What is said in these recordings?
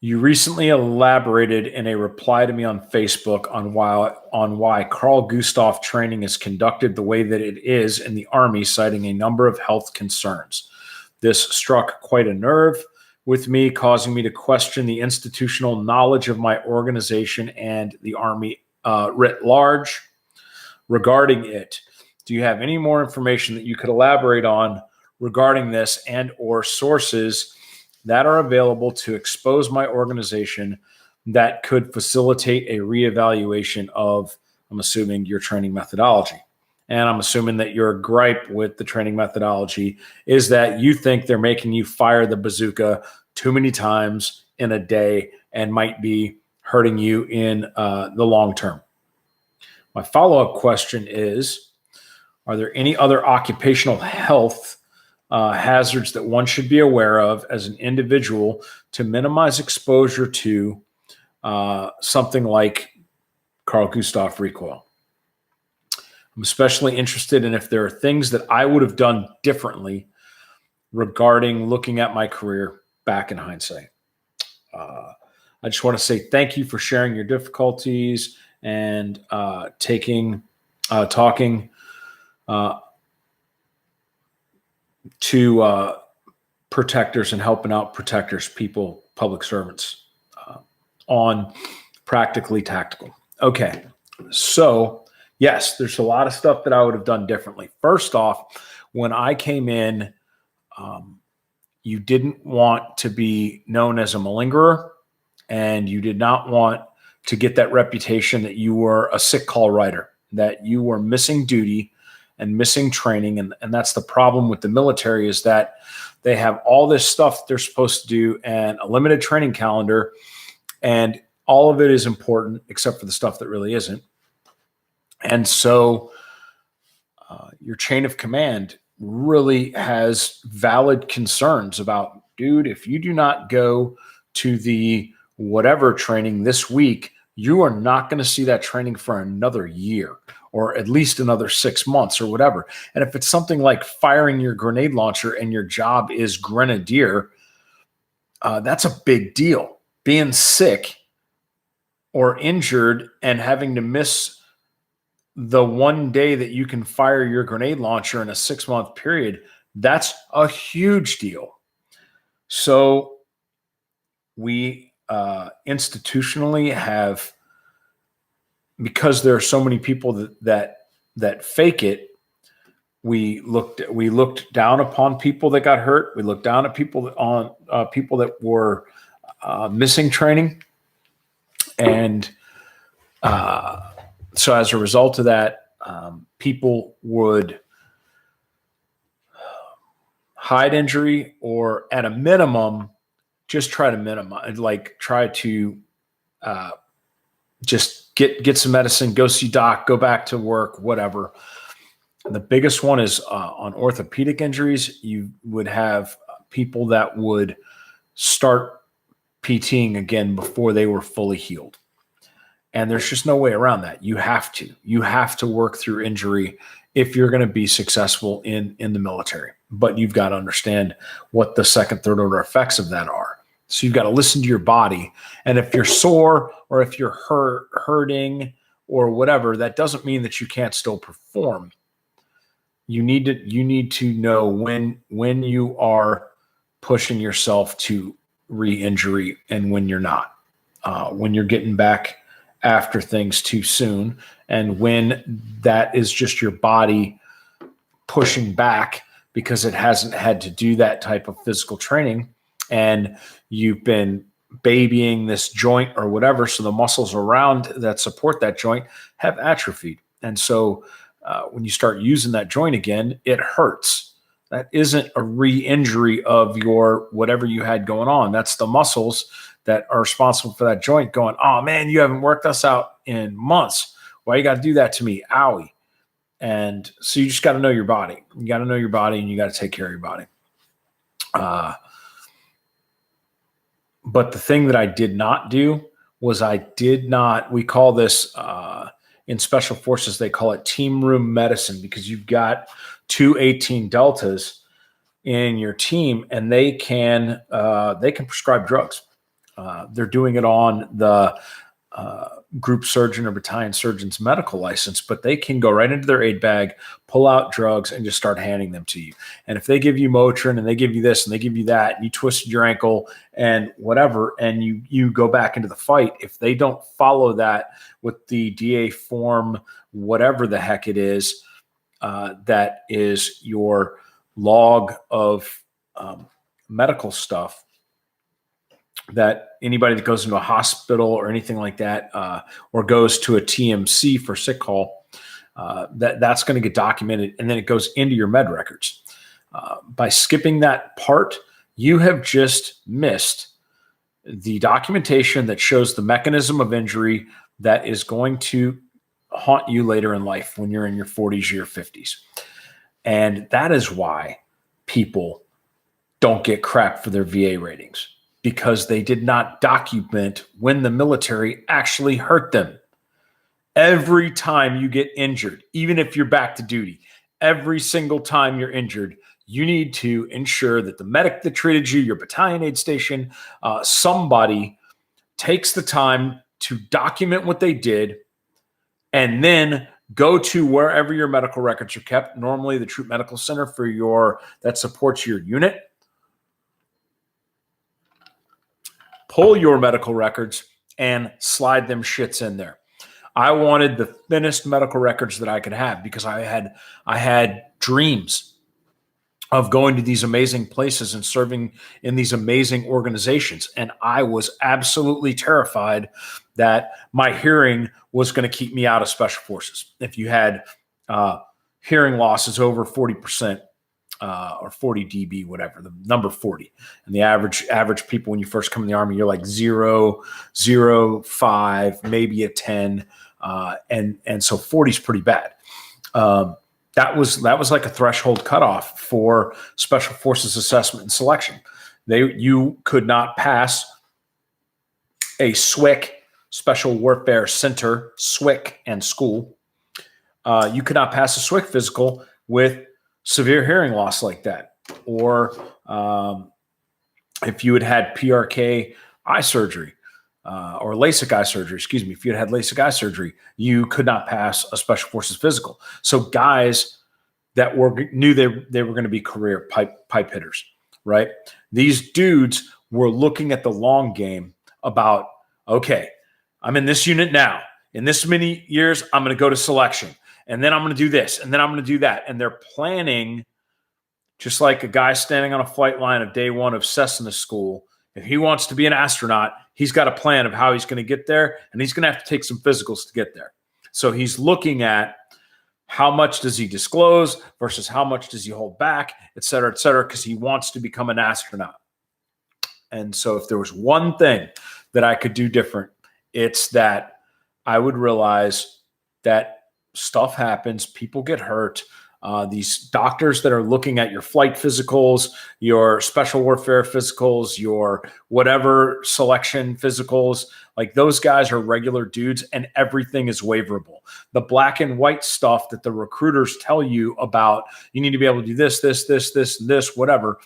You recently elaborated in a reply to me on Facebook on why Carl Gustav training is conducted the way that it is in the Army, citing a number of health concerns. This struck quite a nerve with me, causing me to question the institutional knowledge of my organization and the Army writ large regarding it. Do you have any more information that you could elaborate on regarding this and or sources that are available to expose my organization that could facilitate a reevaluation of, I'm assuming, your training methodology? And I'm assuming that your gripe with the training methodology is that you think they're making you fire the bazooka too many times in a day and might be hurting you in the long term. My follow-up question is, are there any other occupational health hazards that one should be aware of as an individual to minimize exposure to something like Carl Gustav recoil? I'm especially interested in if there are things that I would have done differently regarding looking at my career back in hindsight. I just want to say thank you for sharing your difficulties and talking to protectors and helping out protectors, people, public servants on Practically Tactical. Okay, so yes, there's a lot of stuff that I would have done differently. First off, when I came in, you didn't want to be known as a malingerer, and you did not want to get that reputation that you were a sick call writer, that you were missing duty and missing training. And that's the problem with the military, is that they have all this stuff they're supposed to do and a limited training calendar, and all of it is important except for the stuff that really isn't. And so your chain of command really has valid concerns about, dude, if you do not go to the whatever training this week, you are not going to see that training for another year, or at least another 6 months or whatever. And if it's something like firing your grenade launcher and your job is grenadier, that's a big deal. Being sick or injured and having to miss the one day that you can fire your grenade launcher in a 6-month period, that's a huge deal. So we institutionally have, because there are so many people that fake it, we looked down upon people that got hurt. We looked down at people that were missing training, and so as a result of that, people would hide injury, or at a minimum, just try to minimize, just get some medicine, go see doc, go back to work, whatever. The biggest one is on orthopedic injuries. You would have people that would start PTing again before they were fully healed. And there's just no way around that. You have to work through injury if you're going to be successful in the military. But you've got to understand what the second, third order effects of that are. So you've got to listen to your body. And if you're sore, or if you're hurting or whatever, that doesn't mean that you can't still perform. You need to know when you are pushing yourself to re-injury and when you're not. When you're getting back after things too soon, and when that is just your body pushing back because it hasn't had to do that type of physical training, and you've been babying this joint or whatever, so the muscles around that support that joint have atrophied. And so when you start using that joint again, it hurts. That isn't a re-injury of your whatever you had going on. That's the muscles that are responsible for that joint going, oh man, you haven't worked us out in months. Why you got to do that to me? Owie. And so you just got to know your body. You got to know your body, and you got to take care of your body. But the thing that I did not do was we call this in special forces, they call it team room medicine, because you've got 2 18 deltas in your team, and they can prescribe drugs. They're doing it on the group surgeon or battalion surgeon's medical license, but they can go right into their aid bag, pull out drugs, and just start handing them to you. And if they give you Motrin and they give you this and they give you that, and you twisted your ankle and whatever, and you go back into the fight, if they don't follow that with the DA form, whatever the heck it is, that is your log of medical stuff, that anybody that goes into a hospital or anything like that, or goes to a TMC for sick call, that's going to get documented, and then it goes into your med records. By skipping that part, you have just missed the documentation that shows the mechanism of injury that is going to haunt you later in life when you're in your 40s or your 50s. And that is why people don't get crap for their VA ratings, because they did not document when the military actually hurt them. Every time you get injured, even if you're back to duty, every single time you're injured, you need to ensure that the medic that treated you, your battalion aid station, somebody takes the time to document what they did, and then go to wherever your medical records are kept, normally the Troop Medical Center that supports your unit. Pull your medical records and slide them shits in there. I wanted the thinnest medical records that I could have, because I had dreams of going to these amazing places and serving in these amazing organizations. And I was absolutely terrified that my hearing was going to keep me out of special forces. If you had hearing losses over 40%, or 40 dB, whatever, the number 40. And the average people, when you first come in the Army, you're like 0, 0, 5, maybe a 10. And so 40 is pretty bad. That was like a threshold cutoff for Special Forces assessment and selection. You could not pass a SWCC, Special Warfare Center, SWCC and school. You could not pass a SWCC physical with severe hearing loss like that. Or if you had PRK eye surgery, or LASIK eye surgery, excuse me, if you had LASIK eye surgery, you could not pass a Special Forces physical. So guys that knew they were going to be career pipe hitters, right? These dudes were looking at the long game about, okay, I'm in this unit now. In this many years, I'm going to go to selection. And then I'm going to do this, and then I'm going to do that. And they're planning, just like a guy standing on a flight line of day one of Cessna school. If he wants to be an astronaut, he's got a plan of how he's going to get there, and he's going to have to take some physicals to get there. So he's looking at how much does he disclose versus how much does he hold back, et cetera, because he wants to become an astronaut. And so if there was one thing that I could do different, it's that I would realize that stuff happens, people get hurt. These doctors that are looking at your flight physicals, your special warfare physicals, your whatever selection physicals, like those guys are regular dudes, and everything is waiverable. The black and white stuff that the recruiters tell you about, you need to be able to do this, this, this, this, and this, whatever.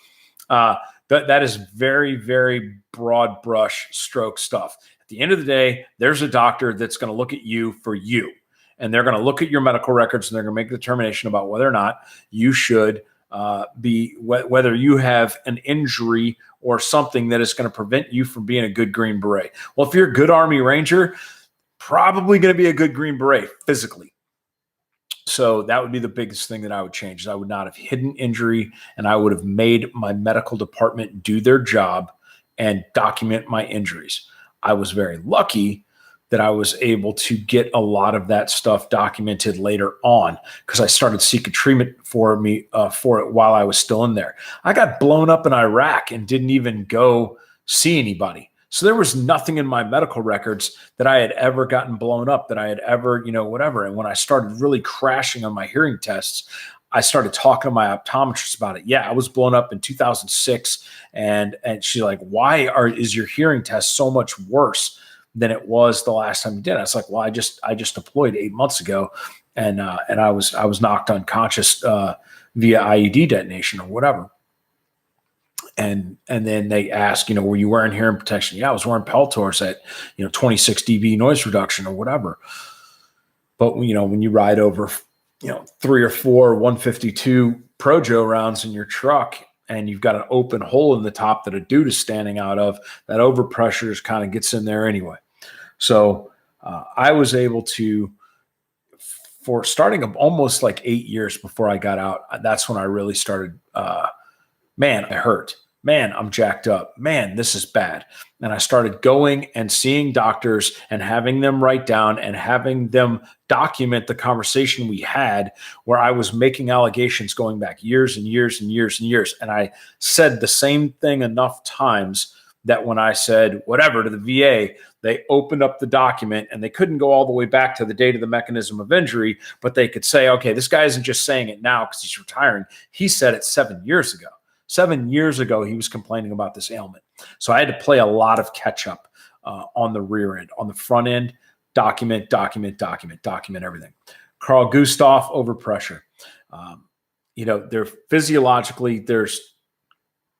That is very, very broad brush stroke stuff. At the end of the day, there's a doctor that's going to look at you for you. And they're going to look at your medical records, and they're going to make a determination about whether or not you should whether you have an injury or something that is going to prevent you from being a good Green Beret. Well, if you're a good Army Ranger, probably going to be a good Green Beret physically. So that would be the biggest thing that I would change. Is I would not have hidden injury, and I would have made my medical department do their job and document my injuries. I was very lucky that I was able to get a lot of that stuff documented later on, because I started seeking treatment for it while I was still in there. I got blown up in Iraq and didn't even go see anybody. So there was nothing in my medical records that I had ever gotten blown up, that I had ever, whatever. And when I started really crashing on my hearing tests, I started talking to my optometrist about it. Yeah, I was blown up in 2006. And she's like, why is your hearing test so much worse than it was the last time you did it? I was like, well, I just deployed 8 months ago, and I was knocked unconscious via IED detonation or whatever. And then they ask, were you wearing hearing protection? Yeah, I was wearing Peltors at 26 dB noise reduction or whatever. But when you ride over 3 or 4 152 Projo rounds in your truck, and you've got an open hole in the top that a dude is standing out of, that overpressure kind of gets in there anyway. So I was able to, for starting almost like 8 years before I got out, that's when I really started, man, I hurt. Man, I'm jacked up. Man, this is bad. And I started going and seeing doctors and having them write down and having them document the conversation we had, where I was making allegations going back years and years and years and years. And I said the same thing enough times that when I said whatever to the VA, they opened up the document and they couldn't go all the way back to the date of the mechanism of injury, but they could say, okay, this guy isn't just saying it now because he's retiring. He said it 7 years ago. 7 years ago, he was complaining about this ailment. So I had to play a lot of catch up on the rear end. On the front end, document everything. Carl Gustav, overpressure. They're physiologically, there's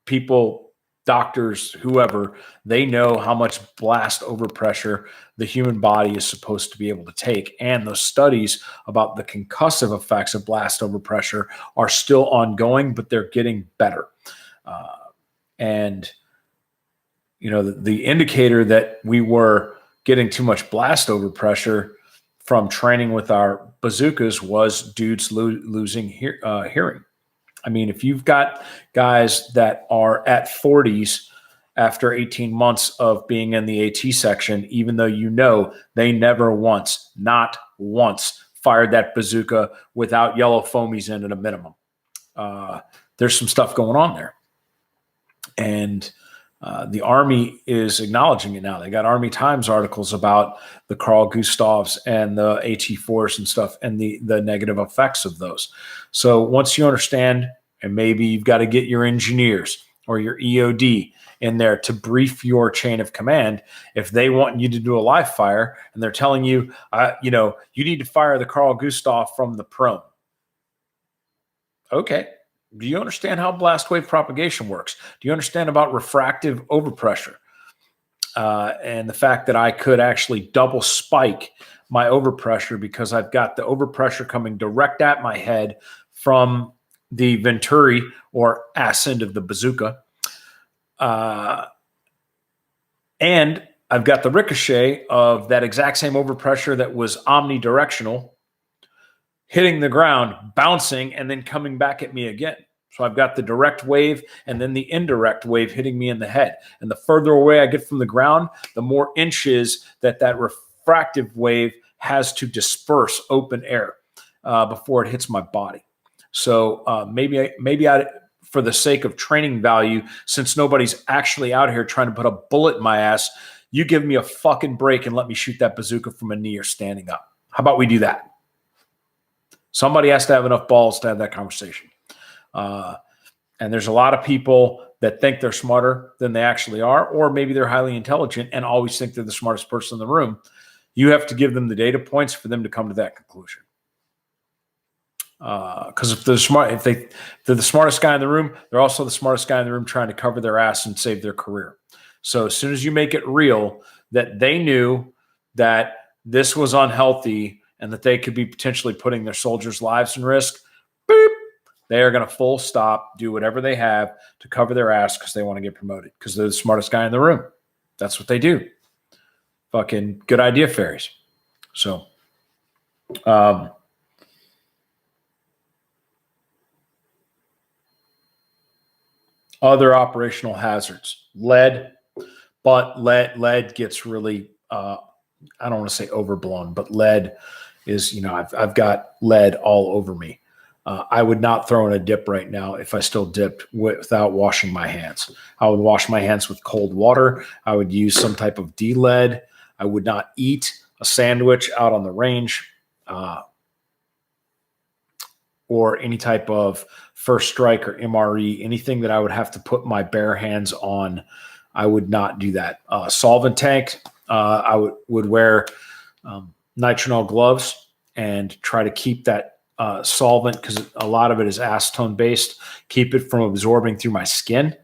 people, doctors, whoever, they know how much blast overpressure the human body is supposed to be able to take. And those studies about the concussive effects of blast overpressure are still ongoing, but they're getting better. The indicator that we were getting too much blast overpressure from training with our bazookas was dudes losing hearing. I mean, if you've got guys that are at 40s after 18 months of being in the AT section, even though they never once, not once, fired that bazooka without yellow foamies in at a minimum. There's some stuff going on there. And the Army is acknowledging it now. They got Army Times articles about the Carl Gustavs and the AT4s and stuff and the negative effects of those. So once you understand, and maybe you've got to get your engineers or your EOD in there to brief your chain of command. If they want you to do a live fire and they're telling you, you need to fire the Carl Gustav from the prone. Okay. Do you understand how blast wave propagation works? Do you understand about refractive overpressure? And the fact that I could actually double spike my overpressure because I've got the overpressure coming direct at my head from the venturi or ass end of the bazooka. And I've got the ricochet of that exact same overpressure that was omnidirectional hitting the ground, bouncing, and then coming back at me again. So I've got the direct wave and then the indirect wave hitting me in the head. And the further away I get from the ground, the more inches that refractive wave has to disperse open air before it hits my body. So maybe for the sake of training value, since nobody's actually out here trying to put a bullet in my ass, you give me a fucking break and let me shoot that bazooka from a knee or standing up. How about we do that? Somebody has to have enough balls to have that conversation. And there's a lot of people that think they're smarter than they actually are, or maybe they're highly intelligent and always think they're the smartest person in the room. You have to give them the data points for them to come to that conclusion. Because if they're the smartest guy in the room, they're also the smartest guy in the room trying to cover their ass and save their career. So as soon as you make it real that they knew that this was unhealthy and that they could be potentially putting their soldiers' lives in risk, boop, they are going to full stop, do whatever they have to cover their ass because they want to get promoted because they're the smartest guy in the room. That's what they do. Fucking good idea, fairies. So, other operational hazards, lead, but lead gets really, I don't want to say overblown, but lead is, I've got lead all over me. I would not throw in a dip right now if I still dipped without washing my hands. I would wash my hands with cold water. I would use some type of D-lead. I would not eat a sandwich out on the range or any type of first strike or MRE, anything that I would have to put my bare hands on. I would not do that. Solvent tank, I would wear nitrile gloves and try to keep that solvent, because a lot of it is acetone based, keep it from absorbing through my skin.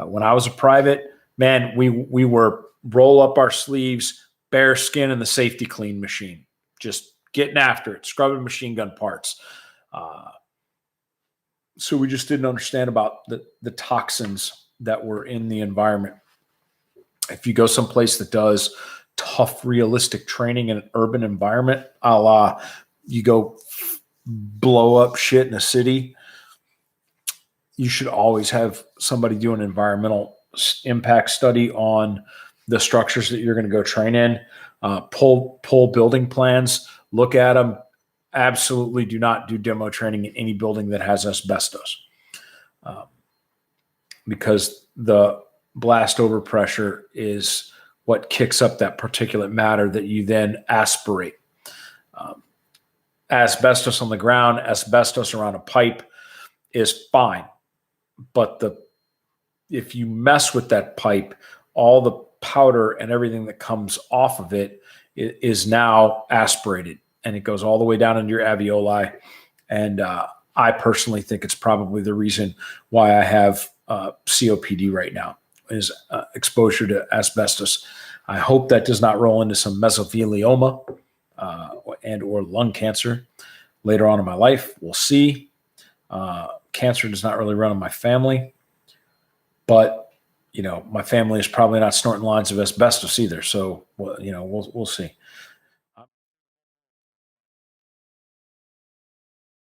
When I was a private, man, we were roll up our sleeves, bare skin in the safety clean machine, just getting after it, scrubbing machine gun parts. So we just didn't understand about the toxins that were in the environment. If you go someplace that does tough, realistic training in an urban environment, a la you go blow up shit in a city, you should always have somebody do an environmental impact study on the structures that you're going to go train in. Pull building plans, look at them. Absolutely do not do demo training in any building that has asbestos, because the blast overpressure is what kicks up that particulate matter that you then aspirate. Asbestos on the ground, asbestos around a pipe is fine, but if you mess with that pipe, all the powder and everything that comes off of it is now aspirated, and it goes all the way down into your alveoli. And I personally think it's probably the reason why I have COPD right now, is exposure to asbestos. I hope that does not roll into some mesothelioma and or lung cancer later on in my life. We'll see. Cancer does not really run in my family, but my family is probably not snorting lines of asbestos either. So we'll see.